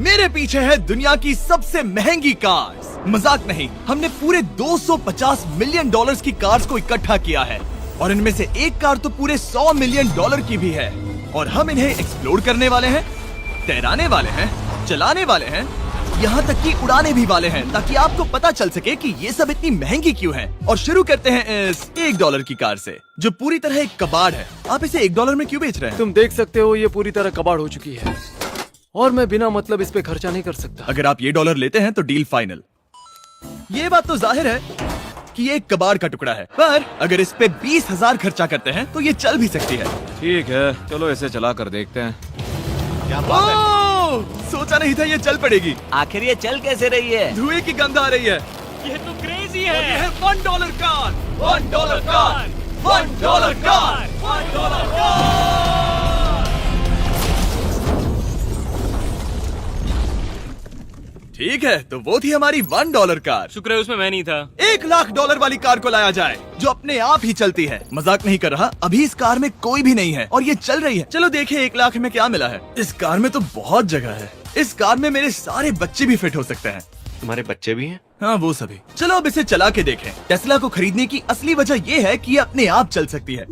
मेरे पीछे है दुनिया की सबसे महंगी कार्स। मजाक नहीं, हमने पूरे 250 मिलियन डॉलर्स की कार्स को इकट्ठा किया है और इनमें से एक कार तो पूरे 100 मिलियन डॉलर की भी है। और हम इन्हें एक्सप्लोर करने वाले हैं, तैराने वाले हैं, चलाने वाले हैं, यहाँ तक कि उड़ाने भी वाले हैं, ताकि आपको पता चल सके कि ये सब इतनी महंगी क्यों है। और शुरू करते हैं इस $1 की कार से, जो पूरी तरह एक कबाड़ है। आप इसे $1 में क्यों बेच रहे हैं? तुम देख सकते हो ये पूरी तरह कबाड़ हो चुकी है और मैं बिना मतलब इस पे खर्चा नहीं कर सकता। अगर आप ये $1 लेते हैं तो डील फाइनल। ये बात तो जाहिर है कि ये एक कबाड़ का टुकड़ा है, पर अगर इस पे 20,000 खर्चा करते हैं तो ये चल भी सकती है। ठीक है, चलो इसे चला कर देखते हैं। क्या बात है? सोचा नहीं था ये चल पड़ेगी। आखिर ये चल कैसे रही है? धुएं की गंध आ रही है। ये तो क्रेजी और ये है $1 कार, $1 कार, $1 कार, $1 कार। ठीक है, तो वो थी हमारी $1 कार। शुक्र है उसमें मैं नहीं था। $1,00,000 वाली कार को लाया जाए, जो अपने आप ही चलती है। मजाक नहीं कर रहा, अभी इस कार में कोई भी नहीं है और ये चल रही है। चलो देखें 1 लाख में क्या मिला है। इस कार में तो बहुत जगह है। इस कार में मेरे सारे बच्चे भी फिट हो सकते हैं। तुम्हारे बच्चे भी हैं? हाँ, वो सभी। चलो अब इसे चला के देखें। टेस्ला को खरीदने की असली वजह ये है कि ये अपने आप चल सकती है।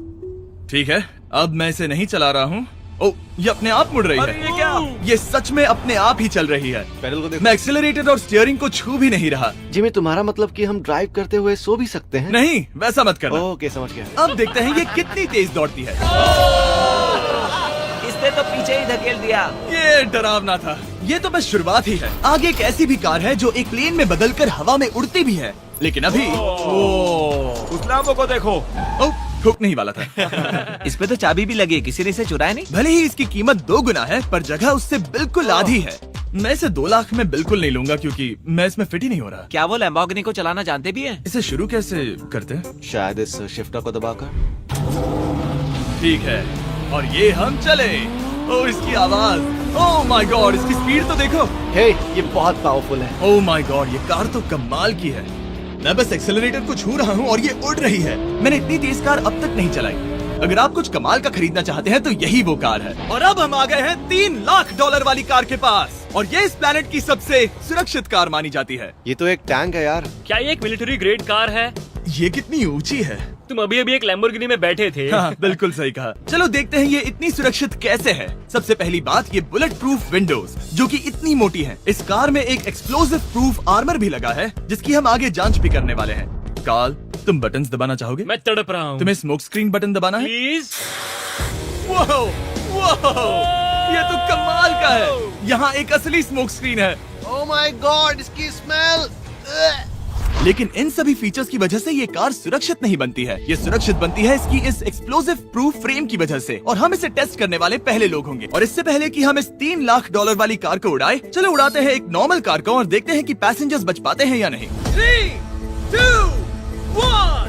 ठीक है, अब मैं इसे नहीं चला रहा हूँ। ओ, ये अपने आप मुड़ रही है। ये क्या? ये सच में अपने आप ही चल रही है। पैडल को देखो। मैं एक्सेलरेटर और स्टीयरिंग को छू भी नहीं रहा। जिमी, तुम्हारा मतलब कि हम ड्राइव करते हुए सो भी सकते हैं? नहीं, वैसा मत करना। ओके, समझ गया। अब देखते हैं ये कितनी तेज दौड़ती है। इसने तो पीछे ही धकेल दिया। ये डरावना था। ये तो बस शुरुआत ही है। आगे एक ऐसी भी कार है जो एक प्लेन में बदलकर हवा में उड़ती भी है, लेकिन अभी उस लाम्बो को देखो। ठोक नहीं वाला था। इस पे तो चाबी भी लगी है, किसी ने इसे चुराया नहीं। भले ही इसकी कीमत 2 गुना है, पर जगह उससे बिल्कुल आधी है। मैं इसे 2 लाख में बिल्कुल नहीं लूंगा, क्योंकि मैं इसमें फिट ही नहीं हो रहा। क्या वो लैम्बोर्गिनी को चलाना जानते भी है? इसे शुरू कैसे करते हैं? शायद इस शिफ्टर को दबाकर। ठीक है, और ये हम चले। ओ, इसकी आवाज, ओह माय गॉड, इसकी स्पीड तो देखो। हे, ये बहुत पावरफुल है। ओह माय गॉड, ये कार तो कमाल की है। मैं बस एक्सेलरेटर को छू रहा हूँ और ये उड़ रही है। मैंने इतनी तेज कार अब तक नहीं चलाई। अगर आप कुछ कमाल का खरीदना चाहते हैं तो यही वो कार है। और अब हम आ गए हैं $3,00,000 वाली कार के पास, और ये इस प्लेनेट की सबसे सुरक्षित कार मानी जाती है। ये तो एक टैंक है यार। क्या ये एक मिलिट्री ग्रेड कार है? ये कितनी ऊंची है। तुम अभी अभी एक लैम्बोर्गिनी में बैठे थे। हाँ, बिल्कुल सही कहा। चलो देखते हैं ये इतनी सुरक्षित कैसे है। सबसे पहली बात, ये बुलेट प्रूफ विंडोज, जो कि इतनी मोटी है। इस कार में एक एक्सप्लोसिव प्रूफ आर्मर भी लगा है, जिसकी हम आगे जांच भी करने वाले हैं। कार्ल, तुम बटन्स दबाना चाहोगे? मैं तड़प रहा हूँ। तुम्हें स्मोक स्क्रीन बटन दबाना है? प्लीज। वाओ, वाओ, ये तो कमाल का है। यहाँ एक असली स्मोक स्क्रीन है। ओह माय गॉड, इसकी स्मेल। लेकिन इन सभी फीचर्स की वजह से ये कार सुरक्षित नहीं बनती है। ये सुरक्षित बनती है इसकी इस एक्सप्लोसिव प्रूफ फ्रेम की वजह से, और हम इसे टेस्ट करने वाले पहले लोग होंगे। और इससे पहले कि हम इस $3,00,000 वाली कार को उड़ाए, चलो उड़ाते हैं एक नॉर्मल कार को और देखते हैं कि पैसेंजर्स बच पाते हैं या नहीं। 3, 2, 1।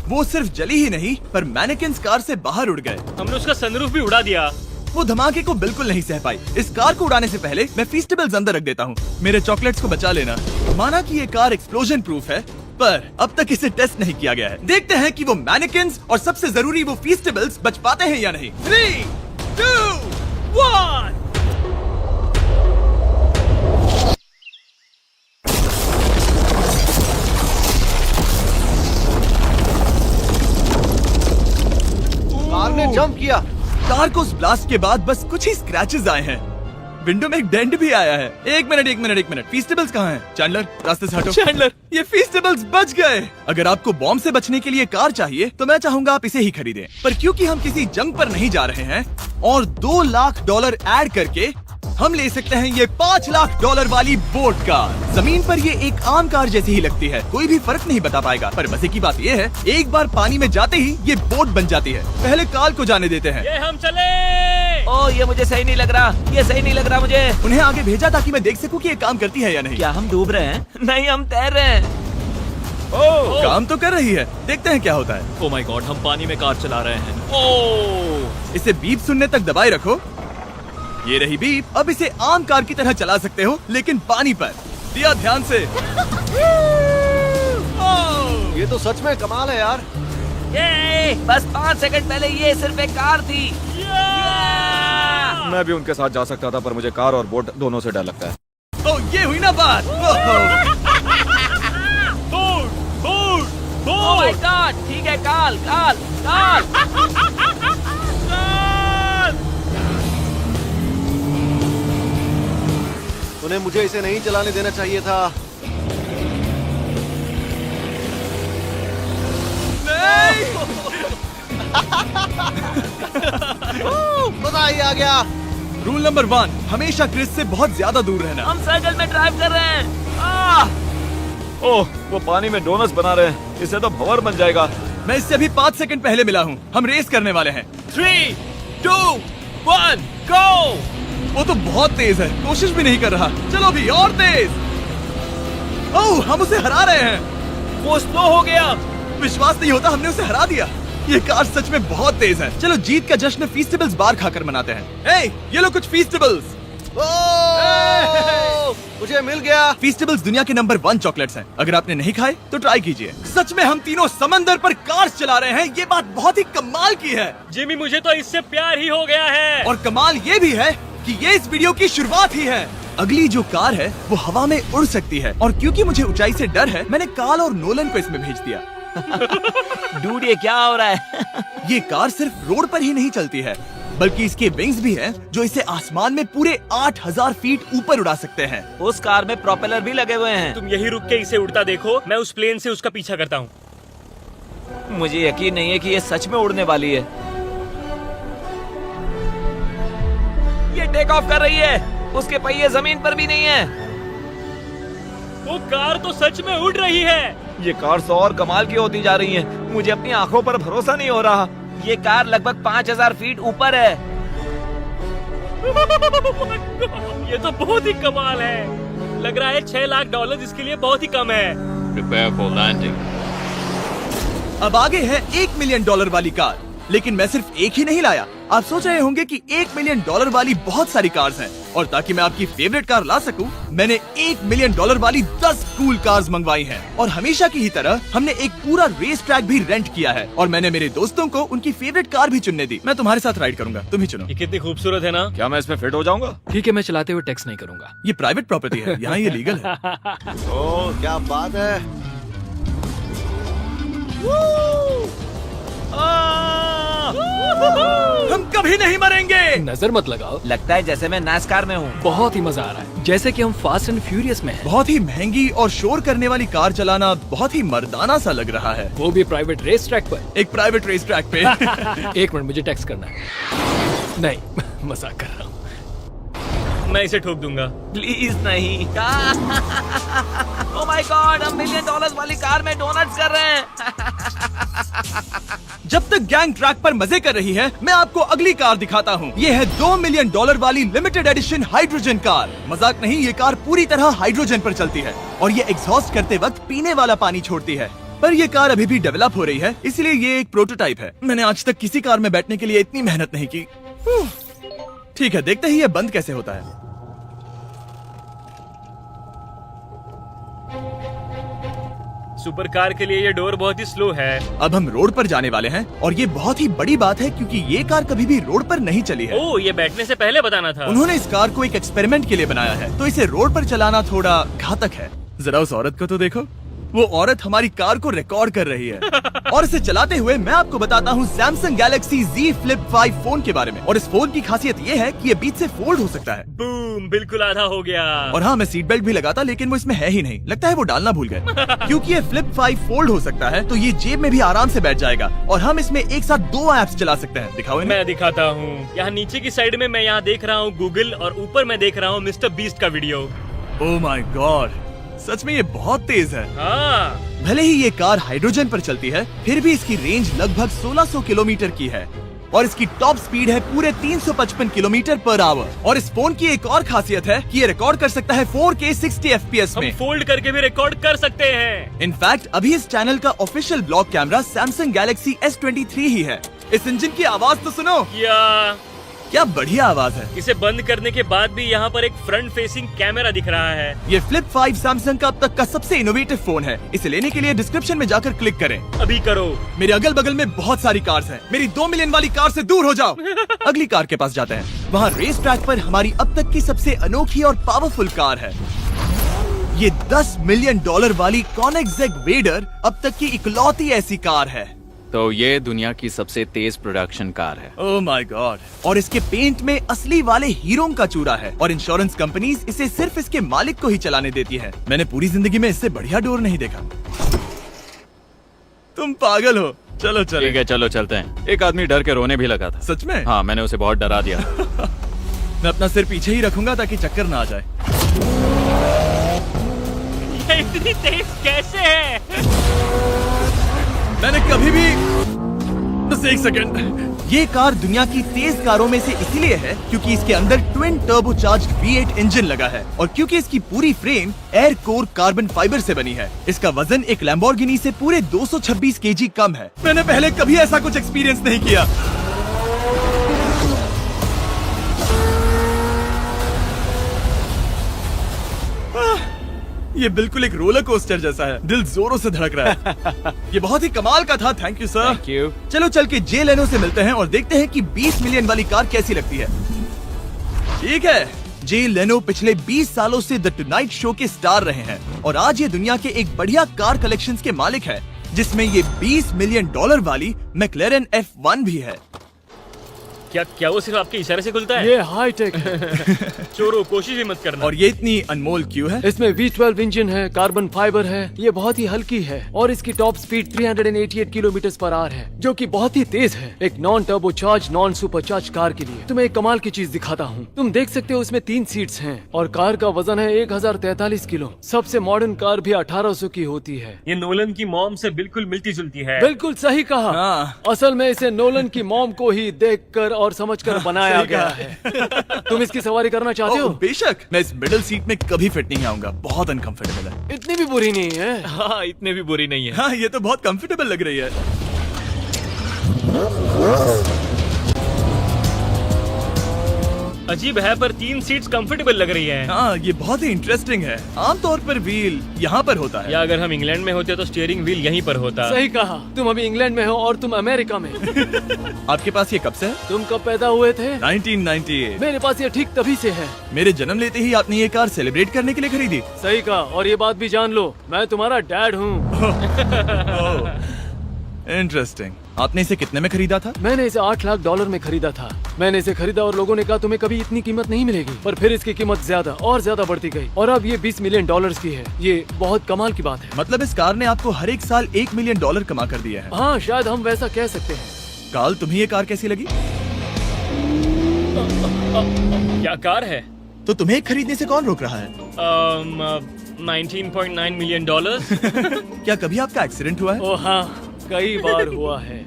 वो सिर्फ जली ही नहीं, पर मैनेकिन्स कार से बाहर उड़ गए। हमने उसका सनरूफ भी उड़ा दिया। वो धमाके को बिल्कुल नहीं सह पाई। इस कार को उड़ाने से पहले मैं फीस्टेबल्स अंदर रख देता हूँ। मेरे चॉकलेट्स को बचा लेना। माना कि ये कार एक्सप्लोजन प्रूफ है, पर अब तक इसे टेस्ट नहीं किया गया है। देखते हैं कि वो मैनेकिन्स और सबसे जरूरी वो फीस्टेबल्स बच पाते हैं या नहीं। 3, 2, 1। कार ने जंप किया। कार को उस ब्लास्ट के बाद बस कुछ ही स्क्रैचेस आए हैं। विंडो में एक डेंट भी आया है। एक मिनट, फीस्टेबल्स कहाँ हैं? चैंडलर, रास्ते से हटो। चैंडलर, ये फीस्टेबल्स बच गए। अगर आपको बॉम्ब से बचने के लिए कार चाहिए तो मैं चाहूंगा आप इसे ही खरीदें। पर क्योंकि हम किसी जंग पर नहीं जा रहे हैं और $2,00,000 ऐड करके हम ले सकते हैं ये $5,00,000 वाली बोट कार। जमीन पर ये एक आम कार जैसी ही लगती है, कोई भी फर्क नहीं बता पाएगा। पर मजे की बात ये है, एक बार पानी में जाते ही ये बोट बन जाती है। पहले कार्ल को जाने देते हैं। ये हम चले। ओ, ये मुझे सही नहीं लग रहा। ये सही नहीं लग रहा मुझे। उन्हें आगे भेजा ताकि मैं देख सकूं कि ये काम करती है या नहीं। क्या हम डूब रहे हैं? नहीं, हम तैर रहे हैं। काम तो कर रही है, देखते हैं क्या होता है। ओ माय गॉड, हम पानी में कार चला रहे हैं। ओह, इसे बीप सुनने तक दबाए रखो। ये रही बीप। अब इसे आम कार की तरह चला सकते हो, लेकिन पानी पर। दिया ध्यान से। ये तो सच में कमाल है यार। ये बस 5 सेकंड पहले ये सिर्फ एक कार थी। मैं भी उनके साथ जा सकता था, पर मुझे कार और बोट दोनों से डर लगता है। ओ ये हुई ना बात। ओह माय गॉड, ठीक है, काल काल काल। उन्हें मुझे इसे नहीं चलाने देना चाहिए था। मजा ही आ गया। रूल नंबर 1, हमेशा क्रिस से बहुत ज्यादा दूर रहना। हम सर्कल में ड्राइव कर रहे हैं। ओह, वो पानी में डोनट्स बना रहे हैं। इससे तो भंवर बन जाएगा। मैं इससे अभी 5 सेकंड पहले मिला हूँ। हम रेस करने वाले हैं। 3, 2, 1, go! वो तो बहुत तेज है, कोशिश भी नहीं कर रहा। चलो भी और तेज। ओह, हम उसे हरा रहे हैं। वो स्लो हो गया। विश्वास नहीं होता, हमने उसे हरा दिया। ये कार सच में बहुत तेज है। चलो जीत का जश्न फीस्टेबल्स बार खाकर मनाते हैं। ये लो कुछ फीस्टेबल्स। मुझे मिल गया। फीस्टेबल्स दुनिया के नंबर 1 चॉकलेट्स हैं। अगर आपने नहीं खाए तो ट्राई कीजिए। सच में हम तीनों समंदर पर कार चला रहे हैं। ये बात बहुत ही कमाल की है। जिमी, मुझे तो इससे प्यार ही हो गया है। और कमाल ये भी है कि ये इस वीडियो की शुरुआत ही है। अगली जो कार है वो हवा में उड़ सकती है, और क्योंकि मुझे ऊंचाई से डर है, मैंने काल और नोलन को इसमें भेज दिया। डूड, ये क्या हो रहा है? ये कार सिर्फ रोड पर ही नहीं चलती है, बल्कि इसके विंग्स भी हैं, जो इसे आसमान में पूरे 8000 फीट ऊपर उड़ा सकते हैं। उस कार में प्रोपेलर भी लगे हुए हैं। तुम यही रुक के इसे उड़ता देखो, मैं उस प्लेन से उसका पीछा करता हूँ। मुझे यकीन नहीं है कि ये सच में उड़ने वाली है। ये टेक ऑफ कर रही है। उसके पहिए जमीन पर भी नहीं है। वो कार तो सच में उड़ रही है। ये कार तो और कमाल की होती जा रही है। मुझे अपनी आंखों पर भरोसा नहीं हो रहा। ये कार लगभग 5000 फीट ऊपर है। ये तो बहुत ही कमाल है। लग रहा है $6 लाख इसके लिए बहुत ही कम है। Prepare for landing. अब आगे है $1 मिलियन वाली कार, लेकिन मैं सिर्फ एक ही नहीं लाया। आप सोच रहे होंगे कि $1 मिलियन वाली बहुत सारी कार्स हैं, और ताकि मैं आपकी फेवरेट कार ला सकूं, मैंने $1 मिलियन वाली 10 कूल कार्स मंगवाई हैं। और हमेशा की ही तरह हमने एक पूरा रेस ट्रैक भी रेंट किया है, और मैंने मेरे दोस्तों को उनकी फेवरेट कार भी चुनने दी। मैं तुम्हारे साथ राइड करूंगा, तुम ही चुनो। ये कितनी खूबसूरत है ना। क्या मैं इसमें फिट हो जाऊंगा? ठीक है, मैं चलाते हुए टेक्स्ट नहीं करूंगा। ये प्राइवेट प्रॉपर्टी है, यहाँ ये लीगल है। ओह, क्या बात है। हम कभी नहीं मरेंगे। नजर मत लगाओ। लगता है जैसे मैं नास्कार में हूँ। बहुत ही मजा आ रहा है, जैसे कि हम फास्ट एंड फ्यूरियस में हैं। बहुत ही महंगी और शोर करने वाली कार चलाना बहुत ही मर्दाना सा लग रहा है। वो भी प्राइवेट रेस ट्रैक पर। एक प्राइवेट रेस ट्रैक पे। 1 मिनट, मुझे टेक्स्ट करना है। नहीं, मजाक कर रहा हूँ। मैं इसे ठोक दूंगा। प्लीज नहीं। ओह माय गॉड, हम $1 मिलियन वाली कार में डोनट्स कर रहे हैं। जब तक गैंग ट्रैक पर मजे कर रही है, मैं आपको अगली कार दिखाता हूँ। ये है $2 मिलियन वाली लिमिटेड एडिशन हाइड्रोजन कार। मजाक नहीं, ये कार पूरी तरह हाइड्रोजन पर चलती है, और ये एग्जॉस्ट करते वक्त पीने वाला पानी छोड़ती है। पर ये कार अभी भी डेवलप हो रही है, इसलिए ये एक प्रोटोटाइप है। मैंने आज तक किसी कार में बैठने के लिए इतनी मेहनत नहीं की। ठीक है, देखते ही ये बंद कैसे होता है। सुपर कार के लिए ये डोर बहुत ही स्लो है। अब हम रोड पर जाने वाले हैं, और ये बहुत ही बड़ी बात है, क्योंकि ये कार कभी भी रोड पर नहीं चली है। ओह, ये बैठने से पहले बताना था। उन्होंने इस कार को एक एक्सपेरिमेंट के लिए बनाया है, तो इसे रोड पर चलाना थोड़ा घातक है। जरा उस औरत को तो देखो, वो औरत हमारी कार को रिकॉर्ड कर रही है। और इसे चलाते हुए मैं आपको बताता हूँ Samsung Galaxy Z Flip 5 phone के बारे में। और इस फोन की खासियत ये है कि ये बीच से फोल्ड हो सकता है। बूम, बिल्कुल आधा हो गया। और हाँ, मैं सीट बेल्ट भी लगाता, लेकिन वो इसमें है ही नहीं। लगता है वो डालना भूल गए। क्योंकि ये Flip 5 फोल्ड हो सकता है, तो ये जेब में भी आराम से बैठ जाएगा, और हम इसमें एक साथ 2 ऐप्स चला सकते हैं। दिखाओ इन्हें। मैं दिखाता हूँ। यहाँ नीचे की साइड में मैं यहाँ देख रहा हूँ गूगल, और ऊपर मैं देख रहा हूँ मिस्टर बीस्ट का वीडियो। ओह माय गॉड, सच में ये बहुत तेज है। हाँ, भले ही ये कार हाइड्रोजन पर चलती है, फिर भी इसकी रेंज लगभग 1600 किलोमीटर की है, और इसकी टॉप स्पीड है पूरे 355 किलोमीटर पर आवर। और इस फोन की एक और खासियत है कि ये रिकॉर्ड कर सकता है 4K 60 FPS हम में। फोल्ड करके भी रिकॉर्ड कर सकते हैं। इनफैक्ट अभी इस चैनल का official blog camera Samsung Galaxy S23 ही है। इस इंजन की आवाज तो सुनो। या क्या बढ़िया आवाज है। इसे बंद करने के बाद भी यहाँ पर एक फ्रंट फेसिंग कैमरा दिख रहा है। ये फ्लिप 5 सैमसंग का अब तक का सबसे इनोवेटिव फोन है। इसे लेने के लिए डिस्क्रिप्शन में जाकर क्लिक करें। अभी करो। मेरे अगल बगल में बहुत सारी कार्स हैं। मेरी 2 मिलियन वाली कार से दूर हो जाओ। अगली कार के पास जाते हैं। वहाँ रेस ट्रैक पर हमारी अब तक की सबसे अनोखी और पावरफुल कार है। ये $10 मिलियन वाली Koenigsegg वेडर अब तक की इकलौती ऐसी कार है। तो ये दुनिया की सबसे तेज प्रोडक्शन कार है। Oh my God. और इसके पेंट में असली वाले हीरो का चूरा है और इंश्योरेंस कंपनीज इसे सिर्फ इसके मालिक को ही चलाने देती है। मैंने पूरी जिंदगी में इससे बढ़िया डोर नहीं देखा। तुम पागल हो। चलो चलो। ठीक है चलो चलते हैं। एक आदमी डर के रोने भी लगा था। सच में? हाँ मैंने उसे बहुत डरा दिया। मैं अपना सिर पीछे ही रखूंगा ताकि चक्कर ना आ जाए। ये इतनी तेज कैसे है? मैंने कभी भी बस एक सेकंड। ये कार दुनिया की तेज कारों में से इसीलिए है क्योंकि इसके अंदर ट्विन टर्बोचार्ज्ड V8 इंजन लगा है और क्योंकि इसकी पूरी frame air core carbon fibre से बनी है। इसका वजन एक लैम्बोर्गिनी से पूरे 226 kg कम है। मैंने पहले कभी ऐसा कुछ एक्सपीरियंस नहीं किया। ये बिल्कुल एक रोलर कोस्टर जैसा है। दिल जोरों से धड़क रहा है। ये बहुत ही कमाल का था। Thank you sir. Thank you. चलो चल के जे लेनो से मिलते हैं और देखते हैं कि 20 मिलियन वाली कार कैसी लगती है। ठीक है। जे लेनो पिछले 20 सालों से द टुनाइट शो के स्टार रहे हैं और आज ये दुनिया के एक बढ़िया कार कलेक्शंस के मालिक है जिसमें ये $20 मिलियन वाली मैक्लेरन F1 भी है। क्या वो सिर्फ आपके इशारे से खुलता है? ये हाई टेक है। चोरों कोशिश भी मत करना। और ये इतनी अनमोल क्यों है? इसमें V12 इंजन है, कार्बन फाइबर है, ये बहुत ही हल्की है और इसकी टॉप स्पीड 388 km/h है जो कि बहुत ही तेज है एक non turbocharge non supercharge car के लिए। तुम्हें एक कमाल की चीज दिखाता हूँ। तुम देख सकते हो इसमें 3 सीट्स हैं और कार का वजन है 1043 किलो। सबसे मॉडर्न कार भी 1800 की होती है। ये नोलन की मॉम से बिल्कुल मिलती जुलती है। बिल्कुल सही कहा। हाँ। असल में इसे नोलन की मॉम को ही देखकर और समझकर बनाया सही गया कहा। है। तुम इसकी सवारी करना चाहते हो? बेशक। मैं इस मिडिल सीट में कभी फिट नहीं आऊंगा। बहुत अनकंफर्टेबल है। इतनी भी बुरी नहीं है। हाँ इतने भी बुरी नहीं है। हाँ ये तो बहुत कंफर्टेबल लग रही है। अजीब है पर 3 सीट्स कंफर्टेबल लग रही हैं। हाँ ये बहुत ही इंटरेस्टिंग है। आमतौर पर व्हील यहाँ पर होता है। या अगर हम इंग्लैंड में होते तो स्टीयरिंग व्हील यहीं पर होता। सही कहा। तुम अभी इंग्लैंड में हो और तुम अमेरिका में। आपके पास ये कब से है? तुम कब पैदा हुए थे? 1998। मेरे पास ये ठीक तभी से है। मेरे जन्म लेते ही आपने ये कार सेलिब्रेट करने के लिए खरीदी। सही कहा। और ये बात भी जान लो, मैं तुम्हारा डैड हूँ। इंटरेस्टिंग। आपने इसे कितने में खरीदा था? मैंने इसे $8 लाख में खरीदा था। मैंने इसे खरीदा और लोगों ने कहा तुम्हें कभी इतनी कीमत नहीं मिलेगी, पर फिर इसकी कीमत ज्यादा और ज्यादा बढ़ती गई और अब ये $20 मिलियन की है। ये बहुत कमाल की बात है। मतलब इस कार ने आपको हर एक साल $1 मिलियन कमा कर दिया है। हाँ शायद हम वैसा कह सकते हैं। काल तुम्हें ये कार कैसी लगी? क्या कार है? तो तुम्हें खरीदने से कौन रोक रहा है? 19.9 मिलियन। क्या कभी आपका एक्सीडेंट हुआ है? ओ हाँ, कई बार हुआ है।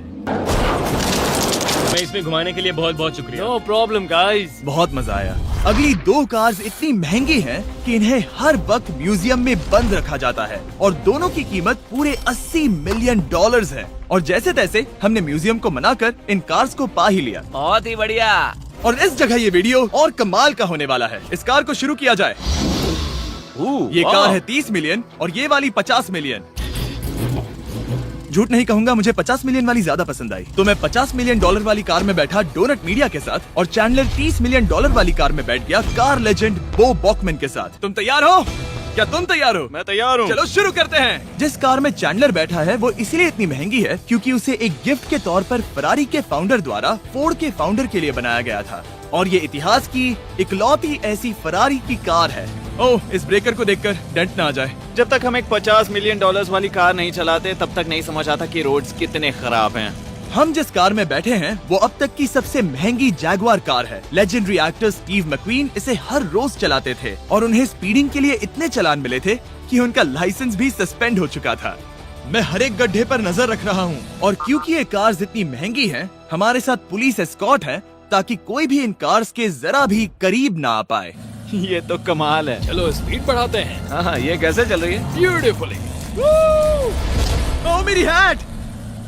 मैं इसमें घुमाने के लिए बहुत बहुत शुक्रिया। No problem guys. बहुत मजा आया। अगली 2 कार्स इतनी महंगी हैं कि इन्हें हर वक्त म्यूजियम में बंद रखा जाता है और दोनों की कीमत पूरे $80 मिलियन है। और जैसे तैसे हमने म्यूजियम को मनाकर इन कार्स को पा ही लिया। बहुत ही बढ़िया। और इस जगह ये वीडियो और कमाल का होने वाला है। इस कार को शुरू किया जाए। ये कार है 30 मिलियन और ये वाली 50 मिलियन। झूठ नहीं कहूंगा, मुझे 50 मिलियन वाली ज्यादा पसंद आई। तो मैं $50 मिलियन वाली कार में बैठा डोनट मीडिया के साथ और चैंडलर $30 मिलियन वाली कार में बैठ गया कार लेजेंड बो बॉकमैन के साथ। तुम तैयार हो? क्या तुम तैयार हो? मैं तैयार हूँ। चलो शुरू करते हैं। जिस कार में चैंडलर बैठा है वो इसलिए इतनी महंगी है क्योंकि उसे एक गिफ्ट के तौर पर फरारी के फाउंडर द्वारा फोर्ड के फाउंडर के लिए बनाया गया था और ये इतिहास की इकलौती ऐसी फरारी की कार है। ओह, इस ब्रेकर को देखकर डेंट ना आ जाए। जब तक हम एक $50 मिलियन वाली कार नहीं चलाते तब तक नहीं समझ आता कि रोड्स कितने खराब हैं। हम जिस कार में बैठे हैं वो अब तक की सबसे महंगी जैगवार कार है। लेजेंडरी एक्टर स्टीव मैक्वीन इसे हर रोज चलाते थे और उन्हें स्पीडिंग के लिए इतने चालान मिले थे कि उनका लाइसेंस भी सस्पेंड हो चुका था। मैं हर एक गड्ढे पर नजर रख रहा हूँ और क्योंकि ये कार्स इतनी महंगी हैं, हमारे साथ पुलिस एस्कॉर्ट है ताकि कोई भी इन कार्स के जरा भी करीब ना आ पाए। ये तो कमाल है। चलो स्पीड बढ़ाते हैं। हाँ ये कैसे चल रही है? ब्यूटीफुली। ओह मेरी हैट!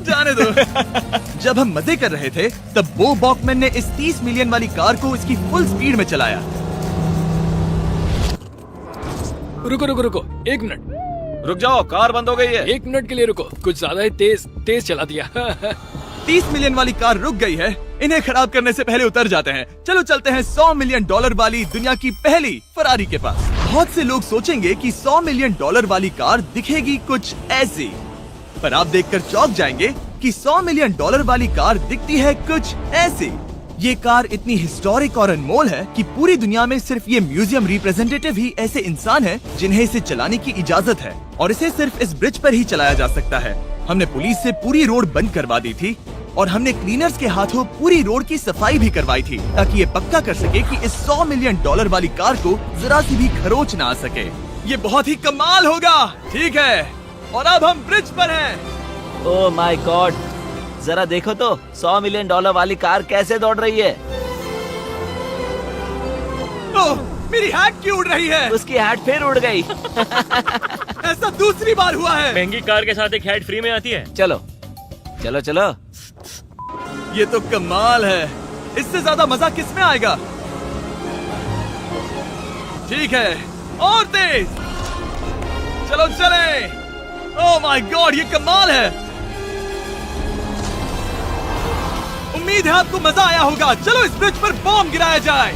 जाने दो। जब हम मजे कर रहे थे तब बो बॉकमैन ने इस 30 मिलियन वाली कार को इसकी फुल स्पीड में चलाया। रुको रुको रुको, 1 मिनट। रुक जाओ, कार बंद हो गई है। 1 मिनट के लिए रुको, कुछ ज्यादा ही तेज चला दिया। 30 मिलियन वाली कार रुक गई है। इन्हें खराब करने से पहले उतर जाते हैं। चलो चलते हैं $100 मिलियन वाली दुनिया की पहली फरारी के पास। बहुत से लोग सोचेंगे कि $100 मिलियन वाली कार दिखेगी कुछ ऐसी, पर आप देखकर चौंक जाएंगे कि $100 मिलियन वाली कार दिखती है कुछ ऐसी। ये कार इतनी हिस्टोरिक और अनमोल है कि पूरी दुनिया में सिर्फ ये म्यूजियम रिप्रेजेंटेटिव ही ऐसे इंसान हैं जिन्हें इसे चलाने की इजाजत है, और इसे सिर्फ इस ब्रिज पर ही चलाया जा सकता है। हमने पुलिस से पूरी रोड बंद करवा दी थी और हमने क्लीनर्स के हाथों पूरी रोड की सफाई भी करवाई थी, ताकि ये पक्का कर सके कि इस $100 मिलियन वाली कार को जरा सी भी खरोच ना आ सके। ये बहुत ही कमाल होगा। ठीक है, और अब हम ब्रिज पर हैं। ओह माय गॉड, जरा देखो तो $100 मिलियन वाली कार कैसे दौड़ रही है। ओह, मेरी हैट क्यों उड़ रही है? उसकी हैट फिर उड़ गई। ऐसा दूसरी बार हुआ है। महंगी कार के साथ एक हैट फ्री में आती है। चलो चलो चलो। ये तो कमाल है। इससे ज्यादा मजा किस में आएगा? ठीक है, और तेज। चलो चले। ओह माय गॉड, ये कमाल है। उम्मीद है आपको मजा आया होगा। चलो इस ब्रिज पर बॉम्ब गिराया जाए।